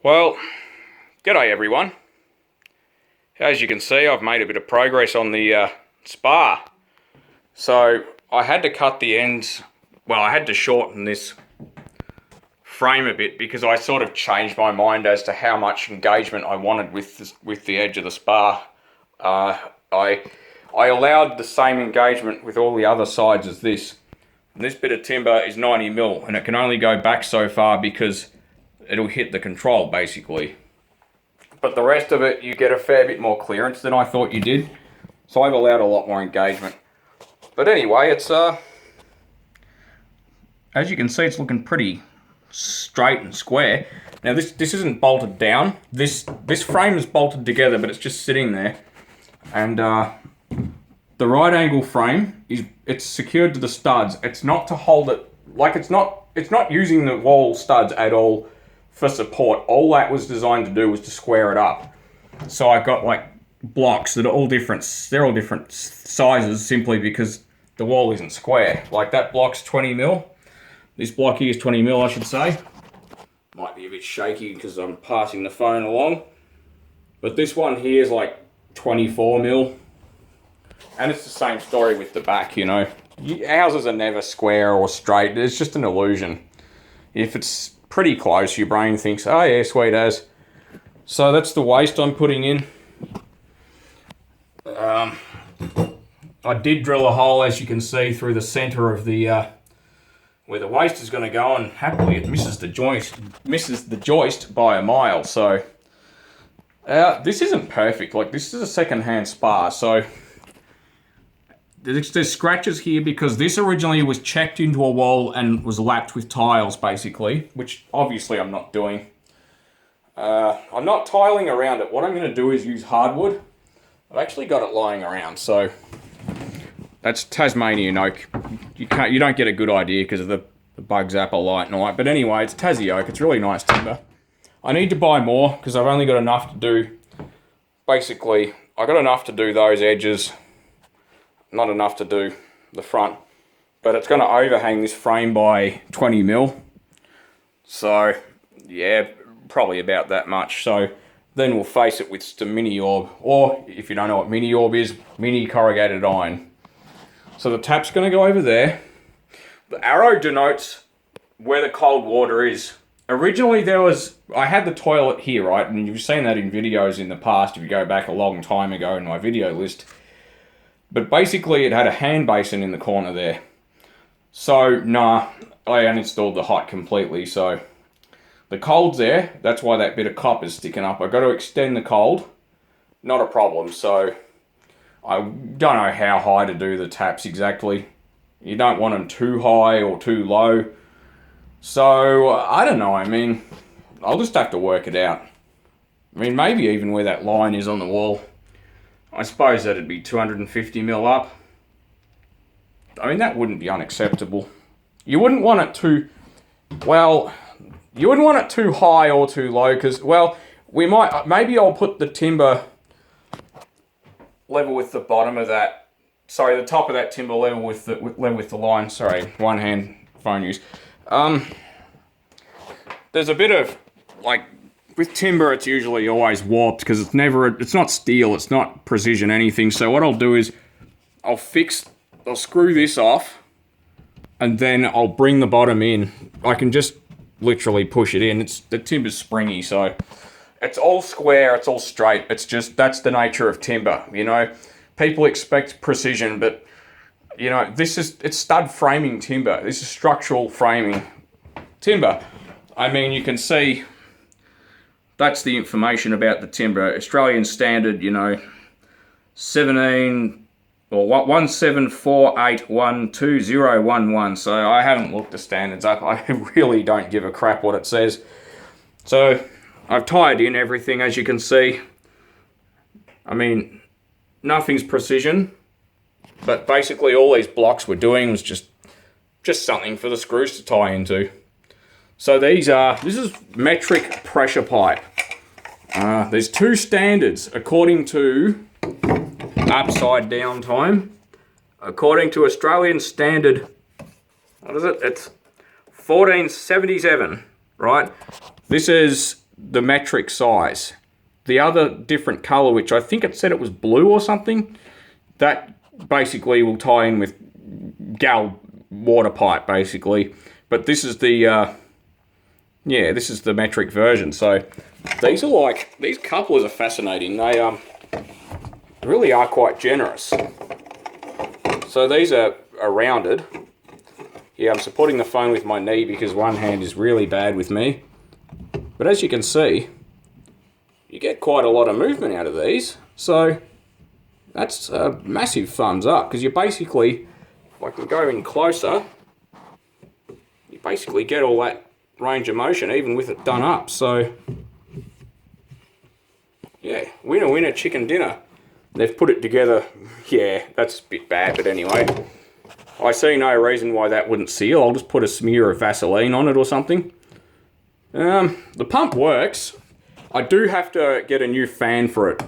Well, g'day everyone. As you can see, I've made a bit of progress on the spar. So I had to cut the ends, well, I had to shorten this frame a bit because I sort of changed my mind as to how much engagement I wanted with the edge of the spar. I allowed the same engagement with all the other sides as this. And this bit of timber is 90mm and it can only go back so far because it'll hit the control basically. But the rest of it, you get a fair bit more clearance than I thought you did. So I've allowed a lot more engagement. But anyway, it's as you can see, it's looking pretty straight and square. Now this isn't bolted down. This frame is bolted together, but it's just sitting there. And the right angle frame it's secured to the studs. It's not to hold it, like it's not using the wall studs at all for support. All that was designed to do was to square it up. So I've got like blocks that are all different. They're all different sizes simply because the wall isn't square. Like that block's 20mm. This block here is 20mm, I should say. Might be a bit shaky because I'm passing the phone along. But this one here is like 24mm. And it's the same story with the back, you know. Houses are never square or straight. It's just an illusion. If it's pretty close, your brain thinks, oh yeah, sweet as. So that's the waste I'm putting in. I did drill a hole, as you can see, through the center of the where the waste is going to go, and happily it misses the joist by a mile. So this isn't perfect. Like, this is a second-hand spar, so there's scratches here because this originally was checked into a wall and was lapped with tiles, basically, which obviously I'm not doing. I'm not tiling around it. What I'm going to do is use hardwood. I've actually got it lying around, so that's Tasmanian oak. You don't get a good idea because of the bug zapper light and all that. But anyway, it's Tassie oak. It's really nice timber. I need to buy more because I've only got enough to do. Basically, I got enough to do those edges. Not enough to do the front, but it's going to overhang this frame by 20mm. So yeah, probably about that much. So then we'll face it with some mini orb, or if you don't know what mini orb is, mini corrugated iron. So the tap's going to go over there. The arrow denotes where the cold water is. Originally I had the toilet here, right? And you've seen that in videos in the past if you go back a long time ago in my video list. But basically it had a hand basin in the corner there. So nah, I uninstalled the hot completely. So the cold's there. That's why that bit of copper is sticking up. I've got to extend the cold. Not a problem. So I don't know how high to do the taps exactly. You don't want them too high or too low. So I don't know. I mean, I'll just have to work it out. I mean, maybe even where that line is on the wall. I suppose that'd be 250mm up. I mean, that wouldn't be unacceptable. You wouldn't want it too, well, you wouldn't want it too high or too low because, well, maybe I'll put the timber level with the bottom of that, sorry, the top of that timber level with the line, sorry, one hand phone use. There's a bit of, like, with timber, it's usually always warped because it's not steel, it's not precision anything. So what I'll do is I'll screw this off and then I'll bring the bottom in. I can just literally push it in. The timber's springy, so it's all square, it's all straight. It's just, that's the nature of timber, you know. People expect precision, but you know, it's stud framing timber. This is structural framing timber. I mean, you can see that's the information about the timber. Australian standard, you know, 174812011. So I haven't looked the standards up. I really don't give a crap what it says. So I've tied in everything, as you can see. I mean, nothing's precision, but basically all these blocks were doing was just something for the screws to tie into. So this is metric pressure pipe. There's two standards according to upside down time. According to Australian standard, what is it? It's 1477, right? This is the metric size. The other different color, which I think it said it was blue or something, that basically will tie in with gal water pipe, basically. But this is the, yeah, this is the metric version. So these are like, these couplers are fascinating. They really are quite generous. So these are rounded. Yeah, I'm supporting the phone with my knee because one hand is really bad with me. But as you can see, you get quite a lot of movement out of these. So that's a massive thumbs up, because you basically, if I can go in closer, you basically get all that range of motion even with it done up. So yeah, winner winner chicken dinner. They've put it together. Yeah, that's a bit bad, but anyway, I see no reason why that wouldn't seal. I'll just put a smear of Vaseline on it or something. The pump works. I do have to get a new fan for it,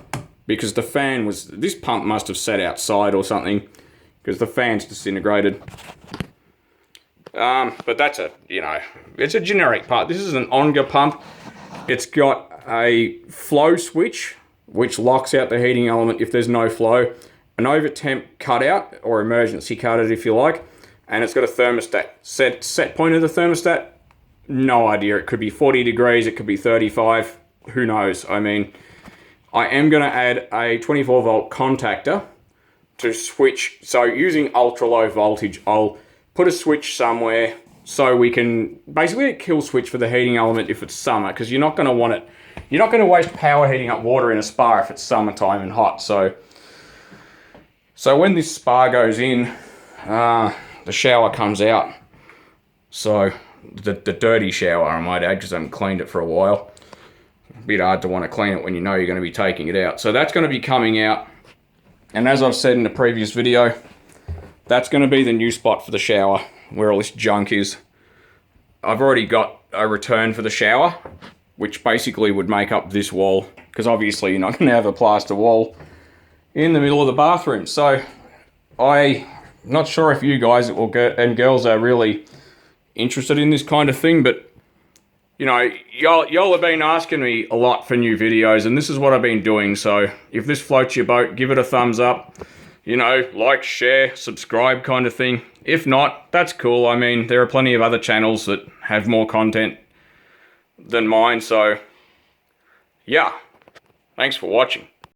because the fan was, this pump must have sat outside or something, because the fan's disintegrated. But that's a, you know, it's a generic part. This is an Onga pump. It's got a flow switch, which locks out the heating element if there's no flow, an over temp cutout, or emergency cutout if you like, and it's got a thermostat. Set point of the thermostat, no idea. It could be 40 degrees, it could be 35, who knows. I mean, I am going to add a 24 volt contactor to switch. So using ultra low voltage, I'll put a switch somewhere so we can basically a kill switch for the heating element if it's summer, because you're not going to want it, you're not going to waste power heating up water in a spa if it's summertime and hot. So when this spa goes in, the shower comes out. So the dirty shower, I might add, because I haven't cleaned it for a while. A bit hard to want to clean it when you know you're going to be taking it out. So that's going to be coming out. And as I've said in the previous video, that's going to be the new spot for the shower, where all this junk is. I've already got a return for the shower, which basically would make up this wall, because obviously you're not going to have a plaster wall in the middle of the bathroom. So I'm not sure if you guys and girls are really interested in this kind of thing, but you know, y'all have been asking me a lot for new videos, and this is what I've been doing. So if this floats your boat, give it a thumbs up, you know, like, share, subscribe kind of thing. If not, that's cool. I mean, there are plenty of other channels that have more content than mine. So yeah, thanks for watching.